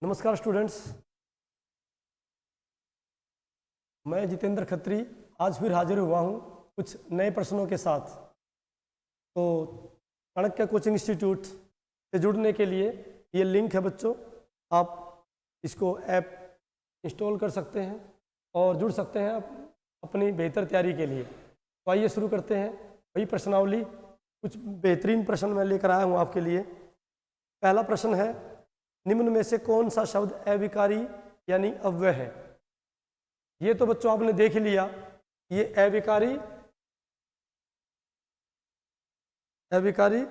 नमस्कार स्टूडेंट्स, मैं जितेंद्र खत्री आज फिर हाजिर हुआ हूँ कुछ नए प्रश्नों के साथ। तो चाणक्य कोचिंग इंस्टीट्यूट से जुड़ने के लिए ये लिंक है बच्चों, आप इसको ऐप इंस्टॉल कर सकते हैं और जुड़ सकते हैं अपनी बेहतर तैयारी के लिए। तो आइए शुरू करते हैं। वही प्रश्नावली, कुछ बेहतरीन प्रश्न मैं लेकर आया हूँ आपके लिए। पहला प्रश्न है, निम्न में से कौन सा शब्द अविकारी यानी अव्यय है? ये तो बच्चों आपने देख ही लिया, ये अविकारी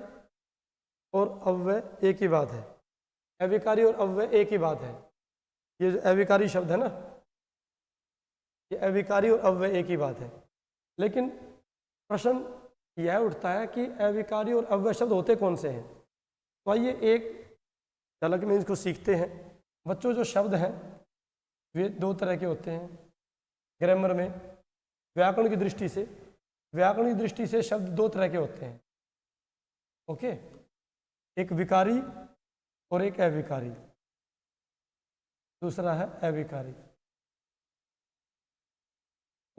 और अव्यय एक ही बात है। अविकारी और अव्यय एक ही बात है। ये जो अविकारी शब्द है ना, ये अविकारी और अव्यय एक ही बात है। लेकिन प्रश्न यह उठता है कि अविकारी और अव्यय शब्द होते कौन से हैं? तो आइए एक झलक में इसको सीखते हैं। बच्चों, जो शब्द हैं वे दो तरह के होते हैं ग्रामर में। व्याकरण की दृष्टि से शब्द दो तरह के होते हैं। ओके, एक विकारी और एक अविकारी। दूसरा है अविकारी।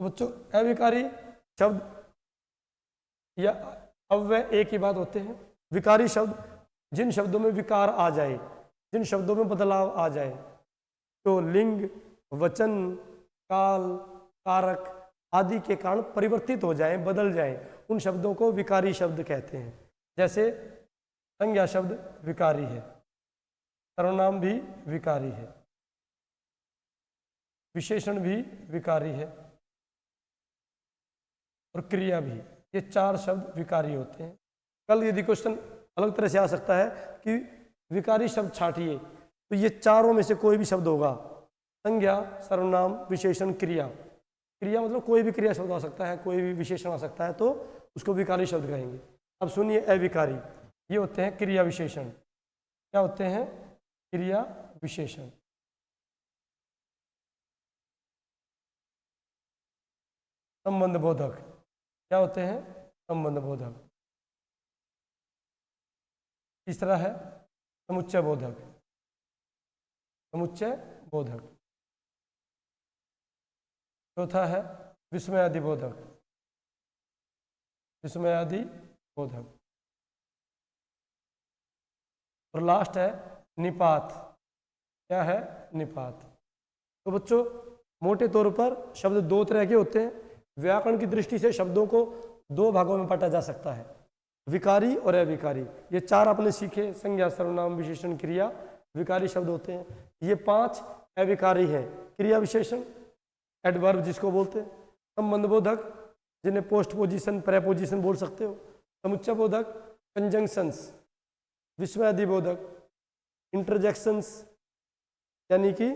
तो बच्चों, अविकारी शब्द या अव्यय एक ही बात होते हैं। विकारी शब्द जिन शब्दों में विकार आ जाए, जिन शब्दों में बदलाव आ जाए, तो लिंग, वचन, काल, कारक आदि के कारण परिवर्तित हो जाएं, बदल जाएं, उन शब्दों को विकारी शब्द कहते हैं। जैसे संज्ञा शब्द विकारी है, सर्वनाम भी विकारी है, विशेषण भी विकारी है और क्रिया भी। ये चार शब्द विकारी होते हैं। कल यदि क्वेश्चन अलग तरह से आ सकता है कि विकारी शब्द छांटिए, तो ये चारों में से कोई भी शब्द होगा, संज्ञा, सर्वनाम, विशेषण, क्रिया। क्रिया मतलब कोई भी क्रिया शब्द आ सकता है, कोई भी विशेषण आ सकता है, तो उसको विकारी शब्द कहेंगे। अब सुनिए अविकारी, ये होते हैं क्रिया विशेषण। क्या होते हैं? क्रिया विशेषण। संबंध बोधक। क्या होते हैं? संबंध बोधक। तीसरा है समुच्चय बोधक। चौथा है विस्मयादि बोधक। और लास्ट है निपात। क्या है? निपात। तो बच्चों, मोटे तौर पर शब्द दो तरह के होते हैं। व्याकरण की दृष्टि से शब्दों को दो भागों में बांटा जा सकता है, विकारी और अविकारी। ये चार आपने सीखे, संज्ञा, सर्वनाम, विशेषण, क्रिया, विकारी शब्द होते हैं। ये पांच अविकारी हैं। क्रिया विशेषण, एडवर्ब जिसको बोलते हैं, संबंध बोधक जिन्हें पोस्ट पोजीशन, प्रेपोजिशन बोल सकते हो, समुच्चय बोधक, कंजंक्शंस, विस्मयादि बोधक, इंटरजेक्शंस यानी कि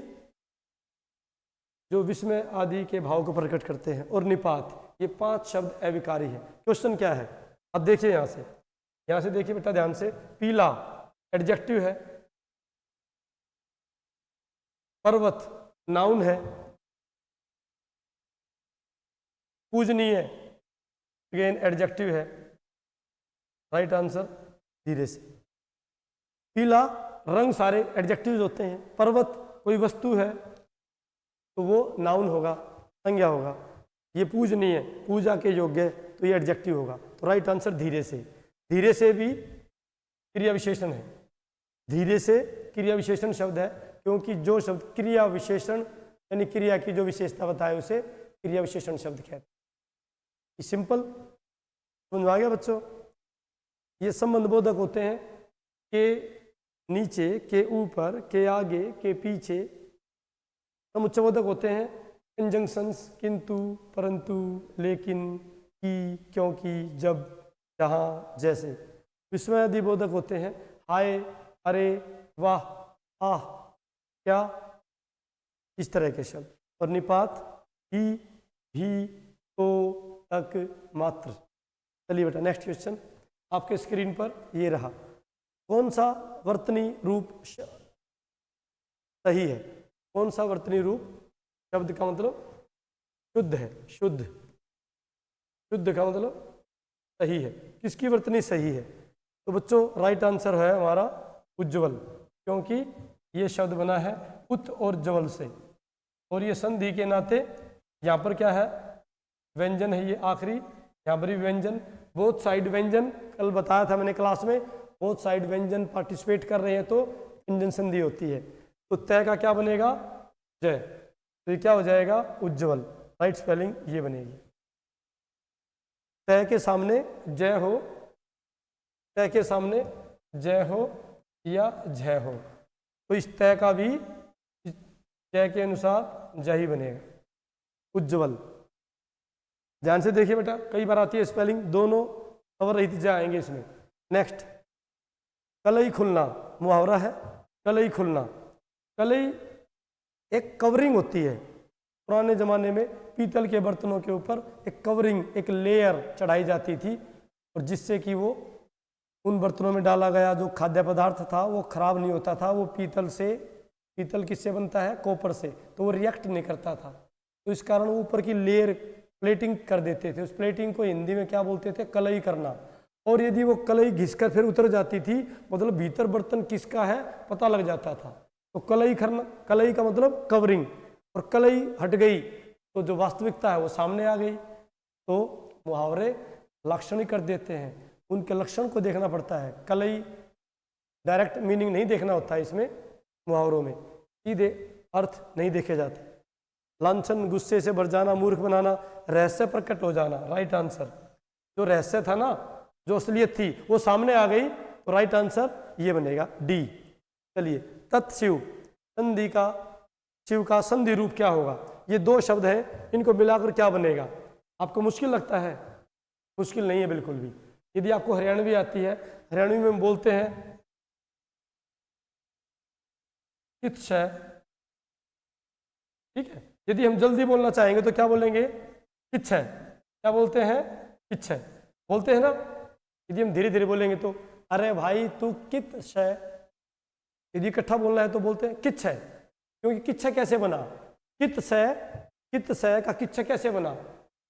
जो विस्मय आदि के भाव को प्रकट करते हैं, और निपात। ये पांच शब्द अविकारी हैं। क्वेश्चन क्या है? अब देखिए यहां से देखिए बेटा ध्यान से। पीला एडजेक्टिव है, पर्वत नाउन है, पूजनीय अगेन एडजेक्टिव है। राइट आंसर धीरे से। पीला, रंग सारे एडजेक्टिव्स होते हैं। पर्वत कोई वस्तु है तो वो नाउन होगा, संज्ञा होगा। ये पूजनीय, पूजा के योग्य, तो ये एडजेक्टिव होगा। तो राइट आंसर धीरे से। धीरे से भी क्रिया विशेषण है। धीरे से क्रिया विशेषण शब्द है, क्योंकि जो शब्द क्रिया विशेषण यानी क्रिया की जो विशेषता बताए उसे क्रिया विशेषण शब्द कहते हैं। सिंपल समझ में आ गया बच्चों? ये संबंध बोधक होते हैं, के नीचे, के ऊपर, के आगे, के पीछे। समुच्चय बोधक होते हैं कंजंक्शंस, किंतु, परंतु, लेकिन, की, क्योंकि, जब, जहाँ, जैसे। विस्मयादि बोधक होते हैं हाय, अरे, वाह, आह, क्या, इस तरह के शब्द। और निपात ही, भी, तो, तक, मात्र। चलिए बेटा नेक्स्ट क्वेश्चन आपके स्क्रीन पर ये रहा। कौन सा वर्तनी रूप सही है? कौन सा वर्तनी रूप शब्द का मतलब शुद्ध है? शुद्ध का मतलब सही है। किसकी वर्तनी सही है? तो बच्चों राइट आंसर है हमारा उज्ज्वल, क्योंकि ये शब्द बना है उत और जवल से, और ये संधि के नाते यहाँ पर क्या है, व्यंजन है ये आखिरी, यहाँ पर भी व्यंजन, बोथ साइड व्यंजन, कल बताया था मैंने क्लास में, बोथ साइड व्यंजन पार्टिसिपेट कर रहे हैं तो व्यंजन संधि होती है। तो तय का क्या बनेगा, जय, तो ये क्या हो जाएगा, उज्ज्वल, राइट स्पेलिंग ये बनेगी। तय के सामने जय हो, तय के सामने जय हो या जय हो, तो इस तय का भी जय के अनुसार जय ही बनेगा, उज्ज्वल। ध्यान से देखिए बेटा, कई बार आती है स्पेलिंग, दोनों कवर रहित जय आएंगे इसमें। नेक्स्ट, कलई खुलना, मुहावरा है कलई खुलना। कलई एक कवरिंग होती है, पुराने ज़माने में पीतल के बर्तनों के ऊपर एक कवरिंग, एक लेयर चढ़ाई जाती थी, और जिससे कि वो उन बर्तनों में डाला गया जो खाद्य पदार्थ था वो खराब नहीं होता था। वो पीतल से, पीतल किससे बनता है, कॉपर से, तो वो रिएक्ट नहीं करता था, तो इस कारण वो ऊपर की लेयर प्लेटिंग कर देते थे। उस प्लेटिंग को हिंदी में क्या बोलते थे, कलई करना। और यदि वो कलई घिसकर फिर उतर जाती थी, मतलब भीतर बर्तन किसका है पता लग जाता था, तो कलई करना, कलई का मतलब कवरिंग, और कलई हट गई तो जो वास्तविकता है वो सामने आ गई। तो मुहावरे लाक्षणिक कर देते हैं, उनके लक्षण को देखना पड़ता है। कलई डायरेक्ट मीनिंग नहीं देखना होता है इसमें, मुहावरों में सीधे अर्थ नहीं देखे जाते। लांछन, गुस्से से भर जाना, मूर्ख बनाना, रहस्य प्रकट हो जाना, राइट आंसर। जो रहस्य था ना, जो असलियत थी वो सामने आ गई, तो राइट आंसर ये बनेगा डी। चलिए, तत्शिव, संधि का, शिव का संधि रूप क्या होगा, ये दो शब्द हैं, इनको मिलाकर क्या बनेगा। आपको मुश्किल लगता है, मुश्किल नहीं है बिल्कुल भी। यदि आपको हरियाणवी आती है, हरियाणवी में हम बोलते हैं कित्सय, ठीक है। यदि हम जल्दी बोलना चाहेंगे तो क्या बोलेंगे, किच्छय, क्या बोलते हैं, किच्छय बोलते हैं ना। यदि हम धीरे धीरे बोलेंगे तो अरे भाई तू कित्सय, यदि इकट्ठा बोलना है तो बोलते हैं किच्छय, क्योंकि किच्छय कैसे बना, कित्सय, कित्सय का किच्छय कैसे बना,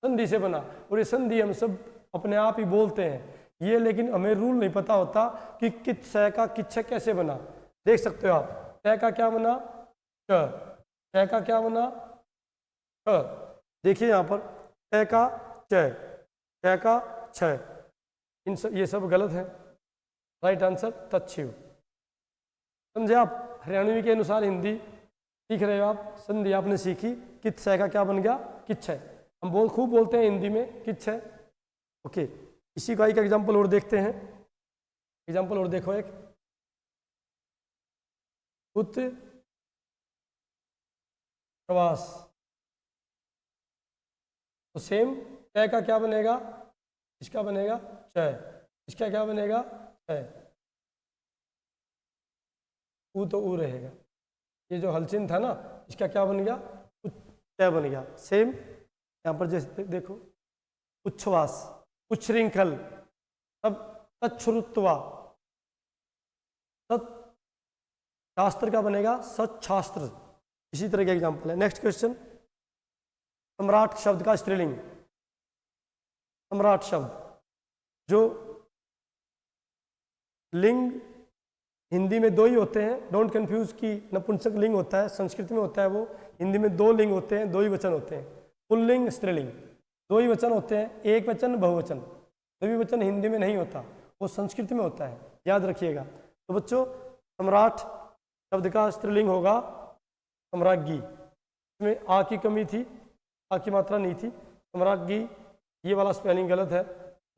संधि से बना, और ये संधि हम सब अपने आप ही बोलते हैं ये, लेकिन हमें रूल नहीं पता होता कि कित्सय का किच्छय कैसे बना। देख सकते हो आप, तय का क्या बना, क, तय का क्या बना, क। देखिए यहाँ पर तय का चय, तय का छय, इन सब, ये सब गलत है। राइट आंसर तत्शिव। समझे आप, हरियाणवी के अनुसार हिंदी सीख रहे हो आप, संधि आपने सीखी, कित्सय का क्या बन गया, किच्छय। हम खूब बोलते हैं हिंदी में किच्छय। ओके, इसी का एक एग्जाम्पल और देखते हैं। एग्जाम्पल और देखो, एक उत प्रवास, तो सेम, तय का क्या बनेगा, इसका बनेगा चय, इसका क्या बनेगा, चय, ऊ तो ऊ रहेगा। ये जो हलचिन था ना, इसका क्या बन गया, चय बन गया। सेम यहाँ पर जैसे देखो, उच्छ्वास, उच्छृंखल, तब तच्छ्रुत्वा, शास्त्र का बनेगा सच्छास्त्र। इसी तरह का एग्जाम्पल है। नेक्स्ट क्वेश्चन, सम्राट शब्द का स्त्रीलिंग। सम्राट शब्द, जो लिंग हिंदी में दो ही होते हैं, डोंट कंफ्यूज कि नपुंसक लिंग होता है, संस्कृत में होता है वो, हिंदी में दो लिंग होते हैं, दो ही वचन होते हैं, पुल्लिंग स्त्रीलिंग, दो ही वचन होते हैं, एक वचन बहुवचन। द्विवचन हिंदी में नहीं होता, वो संस्कृत में होता है, याद रखिएगा। तो बच्चों, सम्राट शब्द का स्त्रीलिंग होगा सम्राज्ञी। इसमें आ की कमी थी, आ की मात्रा नहीं थी, सम्राज्ञी, ये वाला स्पेलिंग गलत है,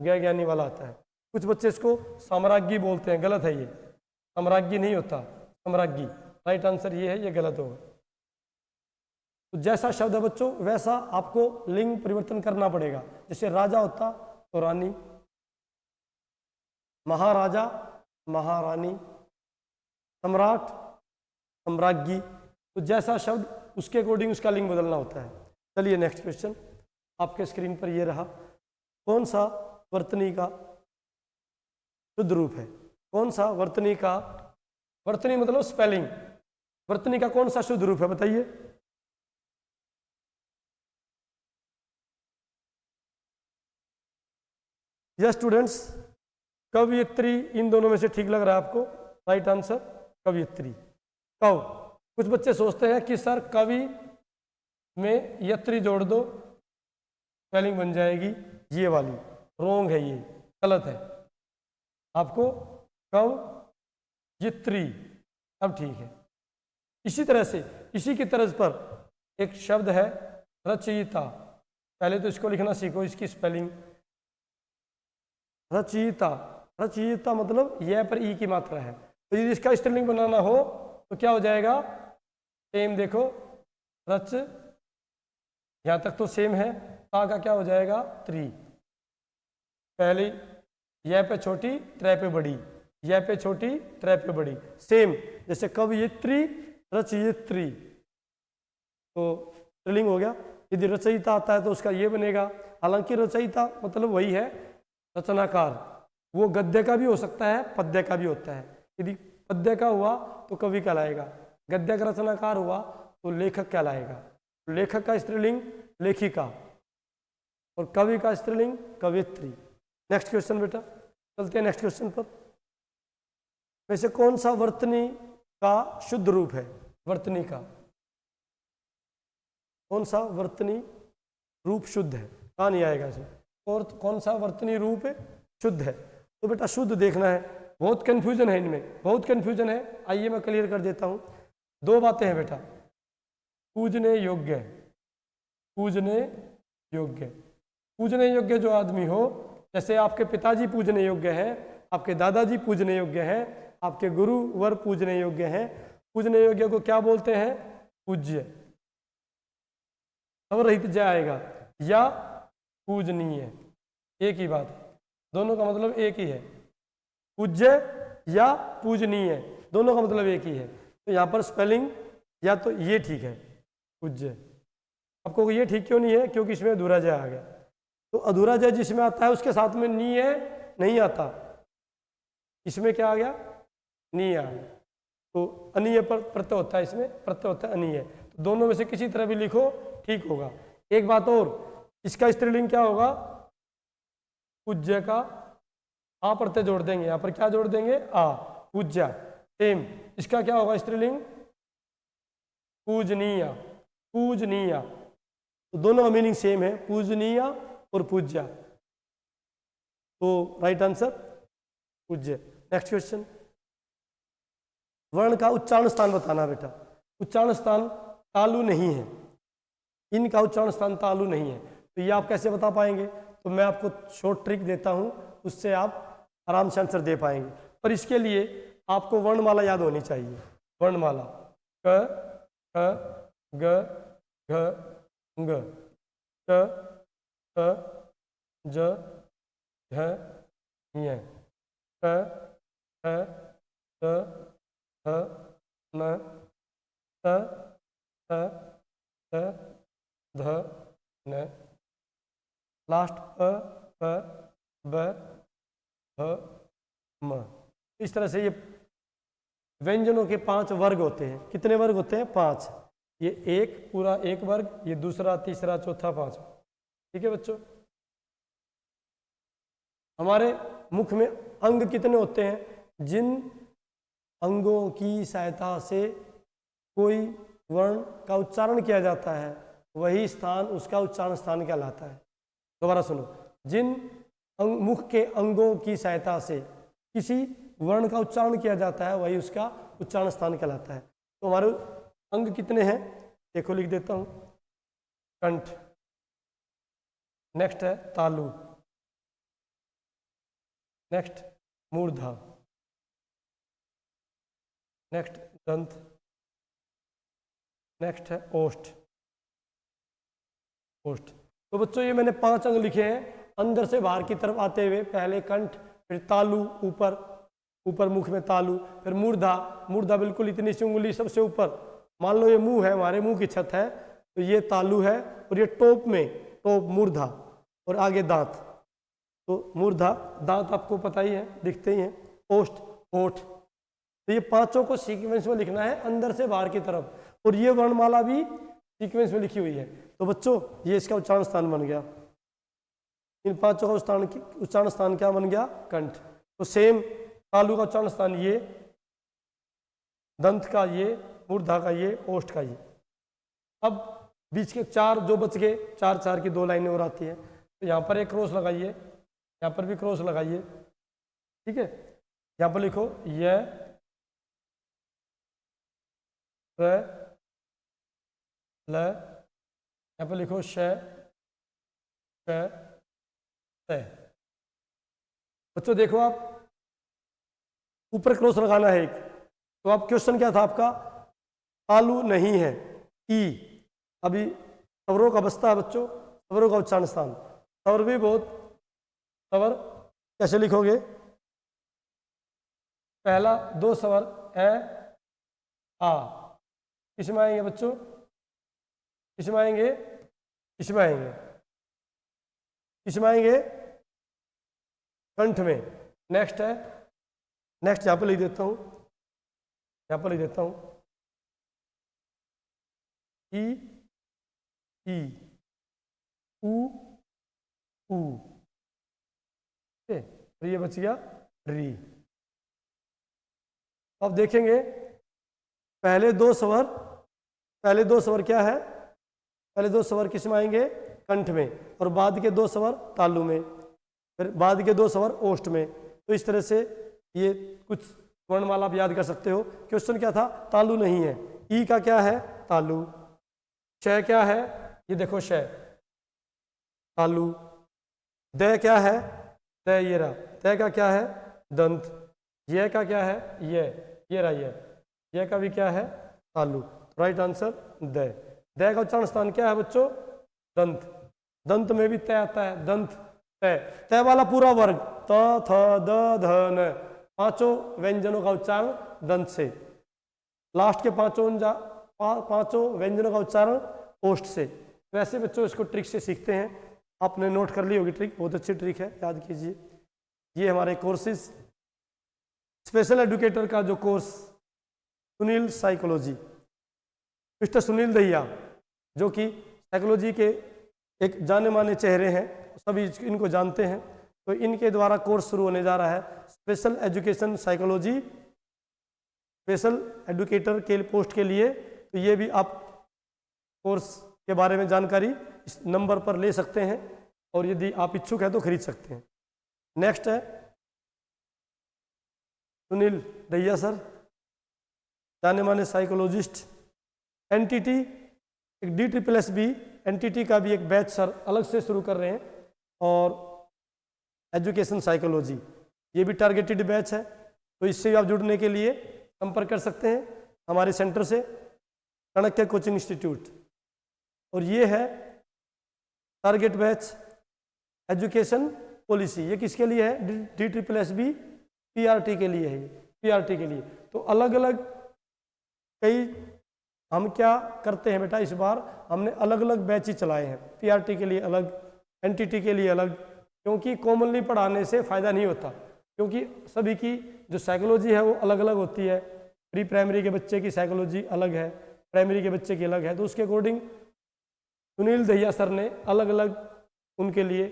गैर ज्ञानी वाला आता है। कुछ बच्चे इसको साम्राज्ञी बोलते हैं, गलत है ये, साम्राज्ञी नहीं होता, सम्राज्ञी। राइट आंसर ये है, ये गलत होगा। तो जैसा शब्द है बच्चों, वैसा आपको लिंग परिवर्तन करना पड़ेगा। जैसे राजा होता तो रानी, महाराजा महारानी, सम्राट सम्राज्ञी, तो जैसा शब्द उसके अकॉर्डिंग उसका लिंग बदलना होता है। चलिए नेक्स्ट क्वेश्चन, आपके स्क्रीन पर ये रहा। कौन सा वर्तनी का शुद्ध रूप है, कौन सा वर्तनी का, वर्तनी मतलब स्पेलिंग, वर्तनी का कौन सा शुद्ध रूप है बताइए। यस स्टूडेंट्स, कवयित्री, इन दोनों में से ठीक लग रहा है आपको, राइट आंसर कवयित्री। कव। कुछ बच्चे सोचते हैं कि सर कवि में यत्री जोड़ दो स्पेलिंग बन जाएगी ये वाली, रोंग है, ये गलत है। आपको कव यत्री, अब ठीक है। इसी तरह से इसी की तर्ज पर एक शब्द है रचयिता। पहले तो इसको लिखना सीखो, इसकी स्पेलिंग। रचयिता, रचयिता मतलब यह पर ई की मात्रा है। तो यदि इसका स्त्रीलिंग बनाना हो तो क्या हो जाएगा, सेम देखो, रच, यहां तक तो सेम है, ता का क्या हो जाएगा त्री। पहली यह पे छोटी त्रै पे बड़ी, यह पे छोटी त्रै पे बड़ी, सेम जैसे कवयित्री रचयित्री, तो स्त्रीलिंग हो गया। यदि रचयिता आता है तो उसका ये बनेगा। हालांकि रचयिता मतलब वही है रचनाकार, वो गद्य का भी हो सकता है पद्य का भी होता है। यदि पद्य का हुआ तो कवि कहलाएगा, गद्य का रचनाकार हुआ तो लेखक कहलाएगा। लेखक का स्त्रीलिंग लेखिका और कवि का स्त्रीलिंग कवित्री। नेक्स्ट क्वेश्चन बेटा, चलते हैं नेक्स्ट क्वेश्चन पर। वैसे कौन सा वर्तनी का शुद्ध रूप है, वर्तनी का कौन सा वर्तनी रूप शुद्ध है, कहाँ नहीं आएगा इसमें, और कौन सा वर्तनी रूप शुद्ध है। तो बेटा शुद्ध देखना है, बहुत कंफ्यूजन है इनमें, बहुत कंफ्यूजन है। आइए मैं क्लियर कर देता हूँ। दो बातें हैं बेटा, पूजने योग्य, पूजने योग्य। पूजने योग्य जो आदमी हो, जैसे आपके पिताजी पूजने योग्य हैं, आपके दादाजी पूजने योग्य हैं, आपके गुरु वर पूजने योग्य हैं। पूजने योग्य को क्या बोलते हैं, पूज्य, अब रहित जय आएगा, या पूजनीय, एक ही बात है, दोनों का मतलब एक ही है। पूज्य या पूजनीय दोनों का मतलब एक ही है। तो यहाँ पर स्पेलिंग या तो ये ठीक है पूज्य, आपको ये ठीक क्यों नहीं है, क्योंकि इसमें अधूरा जय आ गया। तो अधूरा जय जिसमें आता है उसके साथ में नी है नहीं आता, इसमें क्या आ गया, नी आ गया। तो अनीय पर प्रत्यय होता है, इसमें प्रत्यय होता है अनीय। तो दोनों में से किसी तरह भी लिखो ठीक होगा। एक बात और, इसका स्त्रीलिंग क्या होगा, पूज्य का आ प्रत्यय जोड़ देंगे, यहाँ पर क्या जोड़ देंगे, आ, पूज्य। सेम इसका क्या होगा स्त्रीलिंग, पूजनीय, पूजनीय। तो दोनों का मीनिंग सेम है, पूजनीय और पूज्य। तो राइट आंसर पूज्य। नेक्स्ट क्वेश्चन, वर्ण का उच्चारण स्थान बताना बेटा। उच्चारण स्थान तालु नहीं है, इनका उच्चारण स्थान तालु नहीं है, तो ये आप कैसे बता पाएंगे। तो मैं आपको शॉर्ट ट्रिक देता हूं, उससे आप आराम से आंसर दे पाएंगे। पर इसके लिए आपको वर्णमाला याद होनी चाहिए। वर्णमाला क ख ग घ ङ, च च ज झ ञ, क ख ग ह न, त थ थ ध न, लास्ट प प ब ह म। इस तरह से ये व्यंजनों के 5 वर्ग होते हैं। कितने वर्ग होते हैं, 5। ये एक पूरा एक वर्ग, ये दूसरा तीसरा चौथा पांचवा। ठीक है बच्चों, हमारे मुख में अंग कितने होते हैं, जिन अंगों की सहायता से कोई वर्ण का उच्चारण किया जाता है वही स्थान उसका उच्चारण स्थान कहलाता है। दोबारा सुनो, जिन मुख के अंगों की सहायता से किसी वर्ण का उच्चारण किया जाता है वही उसका उच्चारण स्थान कहलाता है। तो हमारे अंग कितने हैं, देखो लिख देता हूं। कंठ, नेक्स्ट है तालु, नेक्स्ट मूर्धा, नेक्स्ट दंत, नेक्स्ट है ओष्ठ, ओष्ठ। तो बच्चों ये मैंने 5 अंग लिखे हैं अंदर से बाहर की तरफ आते हुए। पहले कंठ, फिर तालु, ऊपर ऊपर मुख में तालु, फिर मूर्धा, मूर्धा बिल्कुल इतनी सी उंगली सबसे ऊपर, मान लो ये मुंह है, हमारे मुंह की छत है, तो ये तालु है, और ये टॉप में टॉप मूर्धा, और आगे दांत। तो मूर्धा दांत आपको पता ही है, दिखते ही हैं। ओष्ठ, ओठ। तो ये 5 को सीक्वेंस में लिखना है अंदर से बाहर की तरफ, और ये वर्णमाला भी सीक्वेंस में लिखी हुई है। तो बच्चों ये इसका उच्चारण स्थान बन गया। इन 5 का उच्चारण स्थान क्या बन गया, कंठ। तो सेम तालु का उच्चारण स्थान ये, दंत का ये, मूर्धा का ये, ओष्ठ का ये। अब बीच के 4 जो बच गए, 4 की 2 लाइनें और आती हैं, तो यहाँ पर एक क्रॉस लगाइए, यहाँ पर भी क्रॉस लगाइए, ठीक है। यहाँ पर लिखो य, र, ल, यहाँ पर लिखो श, श, त। बच्चों देखो आप ऊपर क्रॉस लगाना है एक, तो आप क्वेश्चन क्या था आपका, तालु नहीं है, ई। अभी स्वरों का बचता है बच्चों, स्वरों का उच्चारण स्थान, स्वर भी बहुत, स्वर कैसे लिखोगे, पहला 2 स्वर ए, आ, किसमें आएंगे बच्चों, किसमें आएंगे, किसमें आएंगे, किसमें आएंगे, कंठ में। नेक्स्ट है, नेक्स्ट यहाँ पर लिख देता हूँ, यहाँ पर लिख देता हूँ, ई, ई, ऊ, ऊ, ठीक है, ये बच गया री। अब देखेंगे पहले 2 स्वर, पहले 2 स्वर क्या है, पहले 2 स्वर किस में आएंगे, कंठ में, और बाद के 2 स्वर तालु में, फिर बाद के 2 स्वर ओष्ठ में। तो इस तरह से ये कुछ वर्णमाला आप याद कर सकते हो। क्वेश्चन क्या था, तालु नहीं है, ई का क्या है, तालु, श क्या है, ये देखो श, तालु, द क्या है, त, ये रहा, त का क्या है, दंत, ये का क्या है, ये रहा, ये का भी क्या है, तालु। राइट आंसर द का उच्चारण स्थान क्या है बच्चों, दंत, दंत में भी तय आता है, दंत, तय, तय वाला पूरा वर्ग, त, थ, द, ध, न, 5 व्यंजनों का उच्चारण दंत से, लास्ट के 5 व्यंजनों का उच्चारण ओष्ठ से। वैसे बच्चों इसको ट्रिक से सीखते हैं, आपने नोट कर ली होगी ट्रिक, बहुत अच्छी ट्रिक है, याद कीजिए। ये हमारे कोर्सेज, स्पेशल एजुकेटर का जो course Sunil psychology, mister Sunil Dahiya, जो कि साइकोलॉजी के एक जाने माने चेहरे हैं, सभी इनको जानते हैं, तो इनके द्वारा कोर्स शुरू होने जा रहा है, special education psychology, special educator के पोस्ट के लिए। तो ये भी आप कोर्स के बारे में जानकारी इस नंबर पर ले सकते हैं, और यदि आप इच्छुक हैं तो खरीद सकते हैं। नेक्स्ट है सुनील दहिया सर, जाने माने साइकोलॉजिस्ट। एनटीटी, एक DSSB एनटीटी का भी एक बैच सर अलग से शुरू कर रहे हैं, और एजुकेशन साइकोलॉजी ये भी टारगेटेड बैच है, तो इससे भी आप जुड़ने के लिए संपर्क कर सकते हैं हमारे सेंटर से, चाणक्य कोचिंग इंस्टीट्यूट। और ये है टारगेट बैच एजुकेशन पॉलिसी, ये किसके लिए है, DSSB PRT के लिए है, PRT के लिए। तो अलग अलग कई हम क्या करते हैं बेटा, इस बार हमने अलग अलग बैच ही चलाए हैं, PRT के लिए अलग, एनटीटी के लिए अलग, क्योंकि कॉमनली पढ़ाने से फ़ायदा नहीं होता, क्योंकि सभी की जो साइकोलॉजी है वो अलग अलग होती है। प्री प्राइमरी के बच्चे की साइकोलॉजी अलग है, प्राइमरी के बच्चे की अलग है, तो उसके अकॉर्डिंग सुनील दहिया सर ने अलग अलग उनके लिए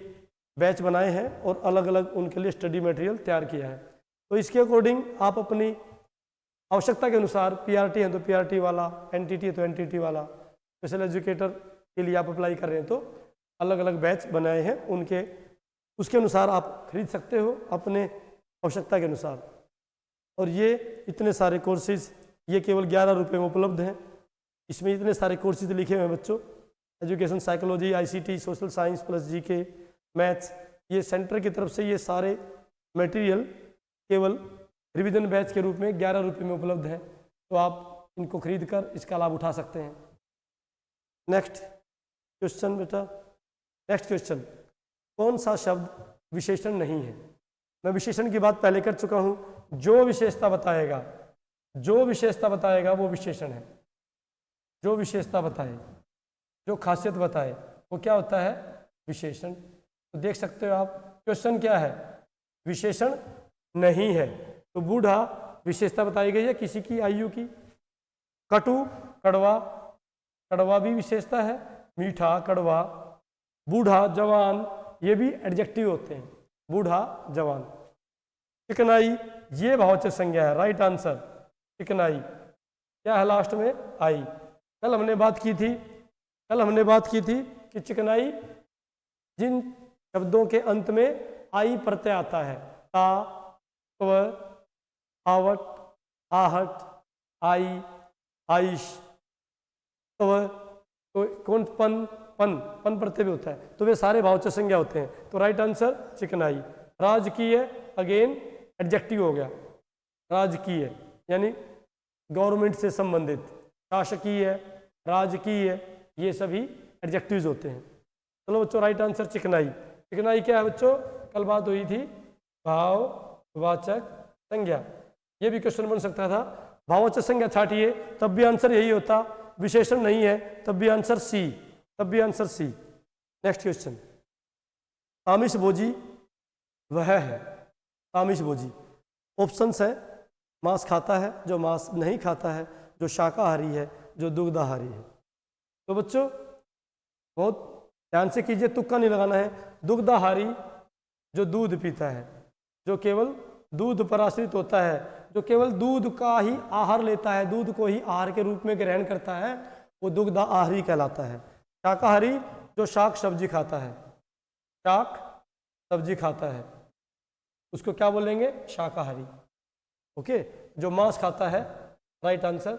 बैच बनाए हैं और अलग अलग उनके लिए स्टडी मटेरियल तैयार किया है। तो इसके अकॉर्डिंग आप अपनी आवश्यकता के अनुसार, PRT है तो PRT वाला, NTT है तो NTT वाला, स्पेशल एजुकेटर के लिए आप अप्लाई कर रहे हैं तो अलग अलग बैच बनाए हैं, उनके उसके अनुसार आप खरीद सकते हो अपने आवश्यकता के अनुसार। और ये इतने सारे कोर्सेज, ये केवल 11 रुपये में उपलब्ध हैं। इसमें इतने सारे कोर्सेज लिखे हुए हैं बच्चों, education psychology, ICT, social science plus GK, maths, ये सेंटर की तरफ से ये सारे मटेरियल केवल रिवीजन बैच के रूप में 11 रुपये में उपलब्ध है, तो आप इनको खरीद कर इसका लाभ उठा सकते हैं। नेक्स्ट क्वेश्चन बेटा, नेक्स्ट क्वेश्चन, कौन सा शब्द विशेषण नहीं है? मैं विशेषण की बात पहले कर चुका हूँ, जो विशेषता बताएगा, जो विशेषता बताएगा वो विशेषण है, जो विशेषता बताए, जो खासियत बताए वो क्या होता है, विशेषण। तो देख सकते हो आप, क्वेश्चन क्या है, विशेषण नहीं है, तो बूढ़ा विशेषता बताई गई है किसी की आयु की, कटु कड़वा, कड़वा भी विशेषता है, मीठा कड़वा, बूढ़ा जवान, ये भी एडजेक्टिव होते हैं, बूढ़ा जवान। चिकनाई ये भाववाचक संज्ञा है, राइट आंसर चिकनाई। क्या है लास्ट में? आई। कल हमने बात की थी कि चिकनाई जिन शब्दों के अंत में आई प्रत्यय आता है, ता, क्व, आवट, आहट, आई, आइश, क्व, तो कौन पन प्रत्यय भी होता है, तो वे सारे भाववाचक संज्ञा होते हैं। तो राइट आंसर चिकनाई। राजकीय अगेन एडजेक्टिव हो गया, राजकीय यानी गवर्नमेंट से संबंधित, शासकीय, राजकीय, ये सभी एडजेक्टिव्स होते हैं। चलो बच्चों राइट आंसर चिकनाई। चिकनाई क्या है बच्चों? कल बात हुई थी भाववाचक संज्ञा, ये भी क्वेश्चन बन सकता था। भाववाचक संज्ञा छाटिए तब भी आंसर यही होता, विशेषण नहीं है तब भी आंसर सी, नेक्स्ट क्वेश्चन। आमिष भोजी वह है, आमिष भोजी ऑप्शंस है, मांस खाता है, जो मांस नहीं खाता है, जो शाकाहारी है, जो दुग्धाहारी है। तो बच्चों बहुत ध्यान से कीजिए, तुक्का नहीं लगाना है। दुग्धाहारी जो दूध पीता है, जो केवल दूध पर आश्रित होता है, जो केवल दूध का ही आहार लेता है, दूध को ही आहार के रूप में ग्रहण करता है, वो दुग्धाहारी कहलाता है। शाकाहारी जो शाक सब्जी खाता है, शाक सब्जी खाता है, उसको क्या बोलेंगे? शाकाहारी। ओके। जो मांस खाता है, राइट आंसर,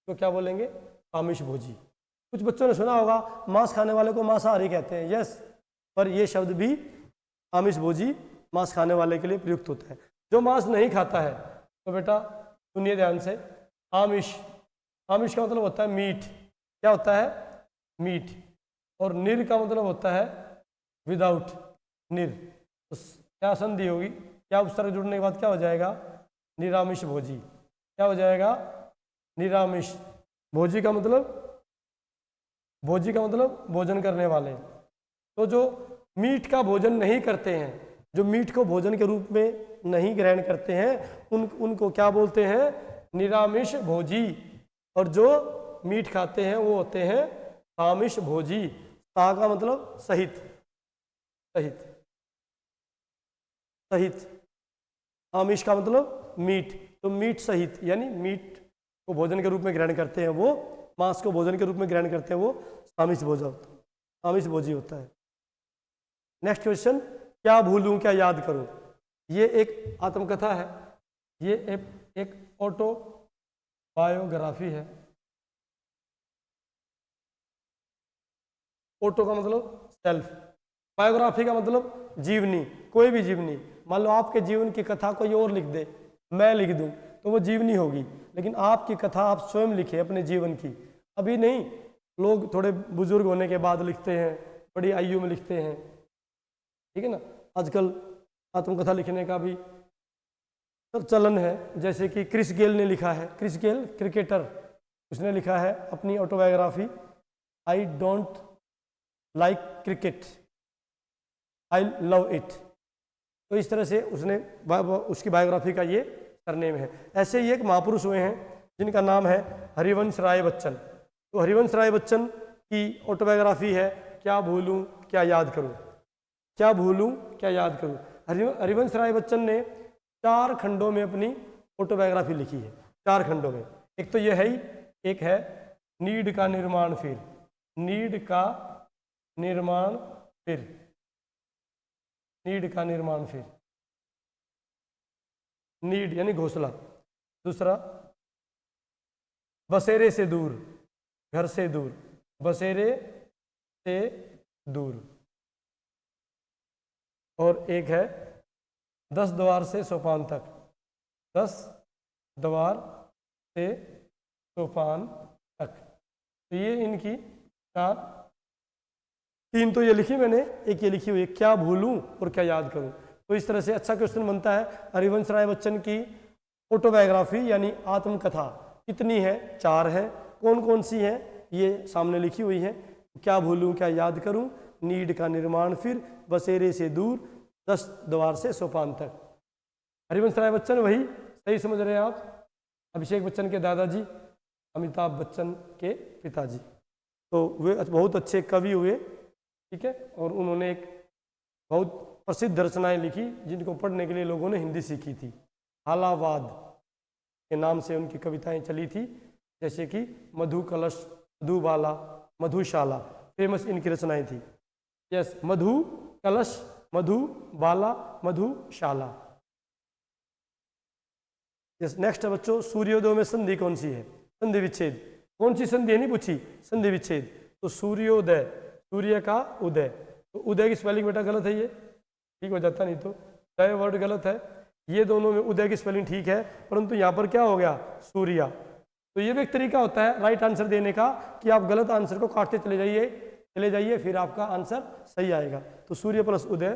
तो क्या बोलेंगे? आमिष भोजी। कुछ बच्चों ने सुना होगा मांस खाने वाले को मांसाहारी कहते हैं, यस, पर यह शब्द भी आमिष भोजी मांस खाने वाले के लिए प्रयुक्त होता है। जो मांस नहीं खाता है, तो बेटा सुनिए ध्यान से, आमिष, आमिष का मतलब होता है मीट। क्या होता है? मीट। और निर का मतलब होता है विदाउट, निर। तो क्या संधि होगी? क्या उपसर्ग जुड़ने के बाद क्या हो जाएगा? निरामिष भोजी। क्या हो जाएगा? निरामिष। भोजी का मतलब भोजन करने वाले। तो जो मीट का भोजन नहीं करते हैं, जो मीट को भोजन के रूप में नहीं ग्रहण करते हैं, उनको क्या बोलते हैं? निरामिष भोजी। और जो मीट खाते हैं वो होते हैं आमिष भोजी। ता का मतलब सहित, आमिष का मतलब मीट, तो मीट सहित, यानी मीट को भोजन के रूप में ग्रहण करते हैं वो, मांस को भोजन के रूप में ग्रहण करते हैं वो आमिष भोजी होता है। नेक्स्ट क्वेश्चन, क्या भूलूं क्या याद करूं? ये एक आत्मकथा है, ये एक ऑटो बायोग्राफी है। ऑटो का मतलब सेल्फ, बायोग्राफी का मतलब जीवनी, कोई भी जीवनी। मान लो आपके जीवन की कथा कोई और लिख दे, मैं लिख दूं, तो वो जीवनी होगी। लेकिन आपकी कथा आप स्वयं लिखे अपने जीवन की। अभी नहीं, लोग थोड़े बुजुर्ग होने के बाद लिखते हैं, बड़ी आयु में लिखते हैं, ठीक है ना। आजकल आत्मकथा लिखने का भी सब चलन है। जैसे कि क्रिस गेल ने लिखा है, क्रिस गेल क्रिकेटर, उसने लिखा है अपनी autobiography, I don't like cricket, I love it. तो इस तरह से उसने उसकी बायोग्राफी का ये सरनेम है। ऐसे ही एक महापुरुष हुए हैं जिनका नाम है हरिवंश राय बच्चन। तो हरिवंश राय बच्चन की ऑटोबायोग्राफी है क्या भूलूं क्या याद करूं, क्या भूलूं क्या याद करूं। हरिवंश राय बच्चन ने 4 खंडों में अपनी ऑटोबायोग्राफी लिखी है, 4 खंडों में। एक तो यह है ही, एक है नीड का निर्माण फिर, नीड का निर्माण फिर, नीड का निर्माण फिर, नीड यानी घोंसला। दूसरा बसेरे से दूर, घर से दूर, बसेरे से दूर। और एक है 10 द्वार से सोपान तक, 10 द्वार से सोपान तक। तो ये इनकी 3 तो ये लिखी मैंने, एक ये लिखी हुई है क्या भूलूं और क्या याद करूं। तो इस तरह से अच्छा क्वेश्चन बनता है। हरिवंश राय बच्चन की ऑटोबायोग्राफी यानी आत्मकथा कितनी है? 4 है। कौन कौन सी है ये सामने लिखी हुई है। क्या भूलूं क्या याद करूं, नीड का निर्माण फिर, बसेरे से दूर, 10 द्वार से सोपान तक। हरिवंश राय बच्चन वही, सही समझ रहे हैं आप, अभिषेक बच्चन के दादाजी, अमिताभ बच्चन के पिताजी। तो वे बहुत अच्छे कवि हुए, ठीक है। और उन्होंने एक बहुत प्रसिद्ध रचनाएं लिखी जिनको पढ़ने के लिए लोगों ने हिंदी सीखी थी। हालावाद के नाम से उनकी कविताएं चली थी। जैसे कि मधु कलश, मधुबाला, मधुशाला, फेमस इनकी रचनाएं थी। यस, मधु कलश, मधुबाला, मधुशाला। यस, नेक्स्ट है बच्चों, सूर्योदय में संधि कौन सी है? संधि विच्छेद। कौन सी संधि है नहीं पूछी, संधि विच्छेद। तो सूर्योदय, सूर्य का उदय, तो उदय की स्पेलिंग बेटा गलत है, ये ठीक हो जाता, नहीं तो दय वर्ड गलत है। ये दोनों में उदय की स्पेलिंग ठीक है, परंतु यहाँ पर क्या हो गया, सूर्या। तो ये भी एक तरीका होता है राइट आंसर देने का कि आप गलत आंसर को काटते चले जाइए, फिर आपका आंसर सही आएगा। तो सूर्य प्लस उदय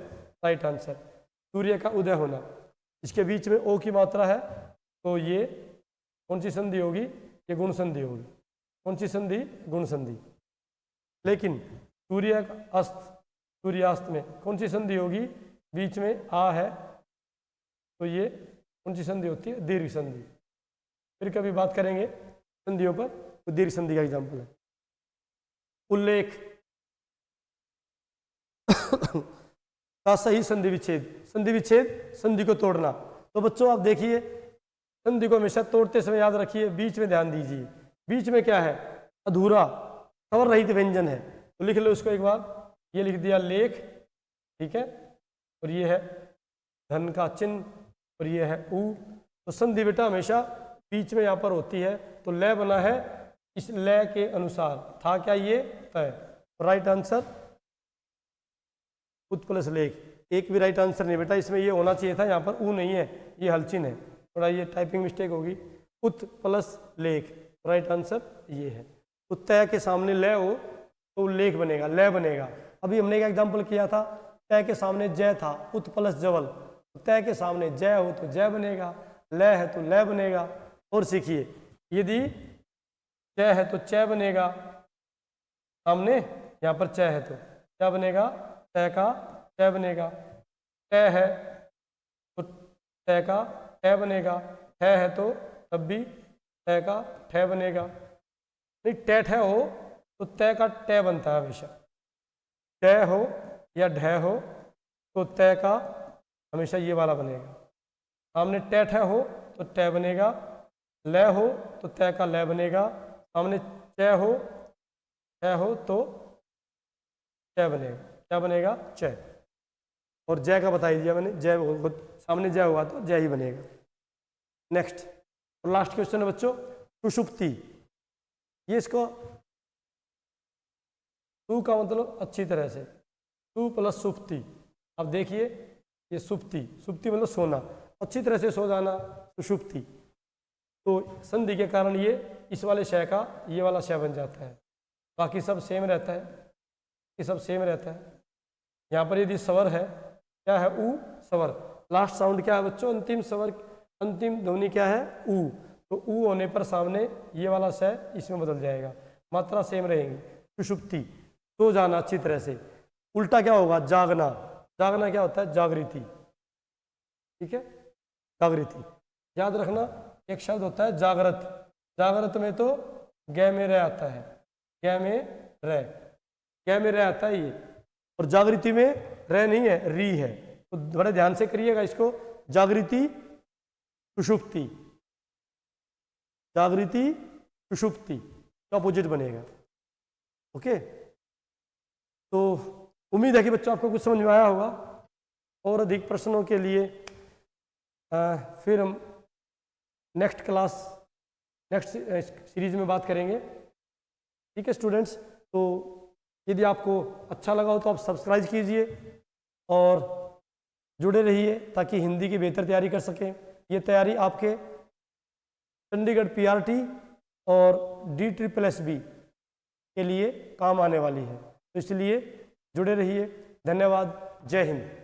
राइट आंसर, सूर्य का उदय होना। इसके बीच में ओ की मात्रा है, तो ये कौन सी संधि होगी, ये गुण संधि होगी। कौन सी संधि, गुण संधि। लेकिन सूर्य अस्त, सूर्यास्त में कौन सी संधि होगी, बीच में आ है, तो ये कौन सी संधि होती है, दीर्घ संधि। फिर कभी बात करेंगे संधियों पर, तो दीर्घ संधि का एग्जाम्पल है। उल्लेख का सही संधि विच्छेद, संधि विच्छेद संधि को तोड़ना। तो बच्चों आप देखिए, संधि को हमेशा तोड़ते समय याद रखिए, बीच में ध्यान दीजिए, बीच में क्या है, अधूरा स्वर रहित व्यंजन है। तो लिख लो इसको एक बार, ये लिख दिया लेख, ठीक है, और ये है धन का चिन्ह, और ये है ऊ। तो संधि बेटा हमेशा बीच में यहाँ पर होती है, तो लय बना है, इस लय के अनुसार था क्या, ये तय। राइट आंसर उत प्लस लेख। एक भी राइट आंसर नहीं बेटा, इसमें ये होना चाहिए था, यहाँ पर ऊ नहीं है, ये हलचिन है, थोड़ा ये टाइपिंग मिस्टेक होगी। उत प्लस लेख, राइट आंसर ये है। तो तय के सामने लय हो तो उल्लेख बनेगा, लय बनेगा। अभी हमने एक एग्जाम्पल किया था, तय के सामने जय था, उत प्लस जवल, तय के सामने जय हो तो जय बनेगा, लय है तो लय बनेगा। और सीखिए, यदि चय है तो चय बनेगा, सामने यहाँ पर चय है तो क्या बनेगा, तय का चय बनेगा। तय है तो तय का ठय बनेगा, ठय है तो तब भी तय का ठय बनेगा। नहीं, टय ठय हो तो तय का टय बनता है हमेशा। टय हो या ढय हो तो तय का हमेशा ये वाला बनेगा। सामने टय ठय हो तो टय बनेगा, लय हो तो तय का लय बनेगा, सामने चय हो तो चय बनेगा, क्या बनेगा, चय। और जय का बता दिया मैंने, जय सामने जय हुआ तो जय ही बनेगा। नेक्स्ट और लास्ट क्वेश्चन है बच्चों, सुषुप्ति। ये इसको सु का मतलब अच्छी तरह से, सु प्लस सुप्ति। अब देखिए, ये सुप्ति, सुप्ति मतलब सोना, अच्छी तरह से सो जाना, सुषुप्ति। तो संधि के कारण ये इस वाले शय का ये वाला शय बन जाता है, बाकी सब सेम रहता है, ये सब सेम रहता है। यहाँ पर यदि स्वर है, क्या है, ऊ स्वर। लास्ट साउंड क्या है बच्चों, अंतिम स्वर, अंतिम ध्वनि क्या है, ऊ। तो ऊ होने पर सामने ये वाला शय इसमें बदल जाएगा, मात्रा सेम रहेंगी। सुषुप्ति, सो जाना अच्छी तरह से। उल्टा क्या होगा, जागना। जागना क्या होता है, जागृति, ठीक है, जागृति। याद रखना, एक शब्द होता है जागृत, जागृत में तो गै में रह आता है, गै में रह, गै में रह आता है ये, और जागृति में रह नहीं है, री है। तो बड़े ध्यान से करिएगा इसको, जागृति सुषुप्ति, जागृति सुषुप्ति का अपोजिट बनेगा। ओके, तो उम्मीद है कि बच्चों आपको कुछ समझ में आया होगा। और अधिक प्रश्नों के लिए फिर हम नेक्स्ट क्लास, नेक्स्ट सीरीज में बात करेंगे, ठीक है स्टूडेंट्स। तो यदि आपको अच्छा लगा हो तो आप सब्सक्राइब कीजिए और जुड़े रहिए, ताकि हिंदी की बेहतर तैयारी कर सकें। ये तैयारी आपके चंडीगढ़ PRT और DSSB के लिए काम आने वाली है, तो इसलिए जुड़े रहिए। धन्यवाद, जय हिंद।